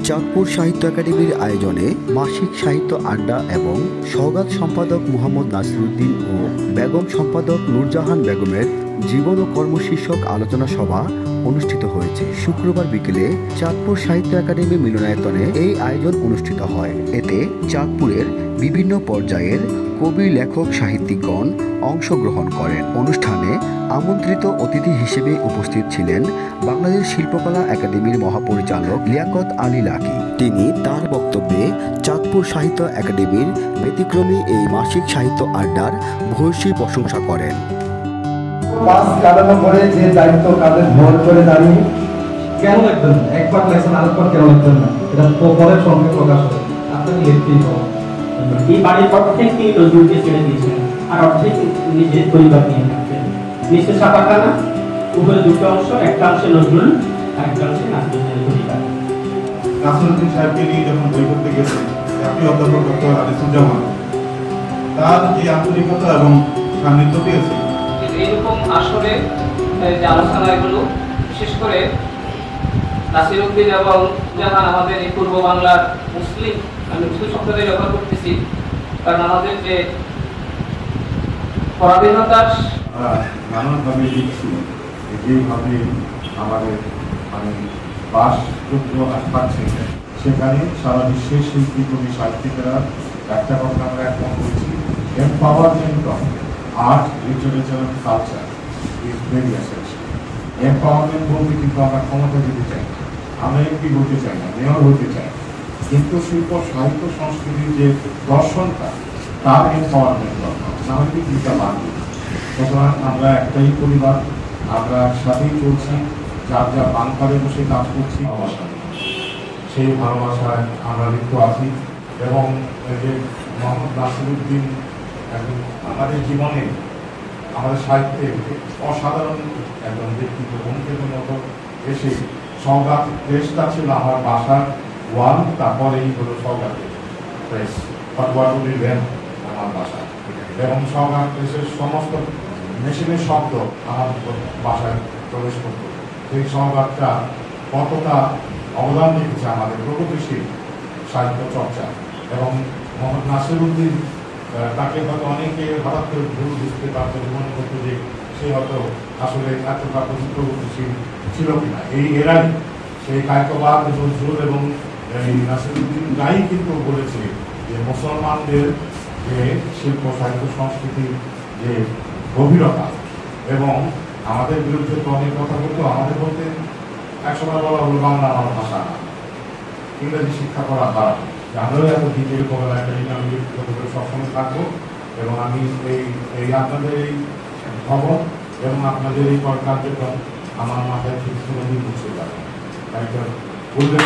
চাঁদপুর সাহিত্য একাডেমির আয়োজনে মাসিক সাহিত্য আড্ডা এবং সওগাত সম্পাদক মোহাম্মদ নাসিরউদ্দিন ও বেগম সম্পাদক নূরজাহান বেগমের জীবন ও কর্ম শীর্ষক আলোচনা সভা অনুষ্ঠিত হয়েছে। শুক্রবার বিকেলে চাঁদপুর সাহিত্য একাডেমি মিলনায়তনে এই আয়োজন অনুষ্ঠিত হয়। এতে চাঁদপুরের বিভিন্ন পর্যায়ের কবি, লেখক, সাহিত্যিকগণ অংশগ্রহণ করেন। অনুষ্ঠানে আমন্ত্রিত অতিথি হিসেবে উপস্থিত ছিলেন বাংলাদেশ শিল্পকলা একাডেমির মহাপরিচালক লিয়াকত আলী লাকী। তিনি তার বক্তব্যে চাঁদপুর সাহিত্য একাডেমির ব্যতিক্রমী এই মাসিক সাহিত্য আড্ডার ভূয়সী প্রশংসা করেন। পাঁচ কাটানো করে যে দায়িত্ব কাঁধে ভর করে দাঁড়িয়ে কেন লাগবেন না, একবার লাগছেন আরেকবার কেন লাগবেন না, এটা পরের সঙ্গে প্রকাশ হয়। আপনাকে লিখতেই হবে। এই বাড়ির অর্ধেক তিনি নজরুলকে ছেড়ে দিয়েছেন আর অর্ধেক নিজের পরিবার নিয়ে থাকবেন। নিচে ছাপাখানা, উপরে দুটো অংশ, একটা অংশে নজরুল আর একটা অংশে নাসিরউদ্দিনের পরিবার। নাসিরউদ্দিন সাহেবকে নিয়ে যখন বই করতে গেছেন জাতীয় অধ্যাপক ডক্টর আনিসুজ্জামান, তার যে আন্তরিকতা এবং সান্নিধ্য পেয়েছে, এইরকম আসরে যে আলোচনাগুলো বিশেষ করে নাসিরউদ্দিন এবং জাহান আমাদের এই পূর্ব বাংলার মুসলিম, আমি মুসলিম শব্দটাই ব্যবহার করতেছি কারণ আমাদের যে পরাধীনতার নানানভাবে দিচ্ছি যেভাবে আমাদের বাসযোগ্য পাচ্ছে, সেখানে সারা বিশ্বের শিল্পী, কবি, সাহিত্যিকেরা একটা কথা আমরা একমত করেছি, empowerment of art, literature and culture is very essential. Empowerment বলতে কিন্তু আমরা ক্ষমতা দিতে চাই না, আমরা এমপি হতে চাই না, মেয়র হতে চাই, কিন্তু শিল্প, সাহিত্য, সংস্কৃতির যে দর্শনটা, তার এম্পাওয়ারমেন্ট দরকার, নাহলে চিন্তা বাড়বে। সুতরাং আমরা একটাই পরিবার, আমরা একসাথেই চলছি, যার যা বাংকারে বসে কাজ করছি, সেই ভালোবাসায় আমরা লিপ্ত আছি। এবং এই যে মোহাম্মদ নাসিরউদ্দিন আমাদের জীবনে, আমাদের সাহিত্যে অসাধারণ একজন ব্যক্তিত্ব, বন্ধুদের মতো এসে সওগাত প্রেসটা ছিল আমার বাসার ওয়াল, তারপরে এই হলো সওগাতের প্রেস, ফটোয়াটুলি ল্যাম্প আমার বাসা, এবং সওগাত প্রেসের সমস্ত মেশিনের শব্দ আমার বাসায় প্রবেশ করত। সেই সওগাতটা কতটা অবদান রেখেছে আমাদের প্রগতিশীল সাহিত্য চর্চা। এবং মোহাম্মদ নাসিরউদ্দিন, তাকে হয়তো অনেকে হঠাৎ করে ভুল বুঝতে পারতো, মনে করতো যে সে হয়তো আসলে এতটা প্রগতিশীল ছিল কিনা। এই এরাই সেই কায়কবাদ, নজরুল এবং এই নাসিরউদ্দিন রাই কিন্তু বলেছে যে মুসলমানদের যে শিল্প, সাহিত্য, সংস্কৃতির যে গভীরতা, এবং আমাদের বিরুদ্ধে তো অনেক কথা বলতো, আমাদের বলতে একসময় বলা হলো বাংলা আমার ভাষা না, ইংরেজি শিক্ষা করা খারাপ। আমরাও এত ডিটেল করার একাডেমি আমি সবসময় থাকবো, এবং আমি এই আপনাদের এই ভবন এবং আপনাদের এই কার্যক্রম আমার মাথায় ঠিক কোনো দিন মুছে যাবে, তাই উল্লেখ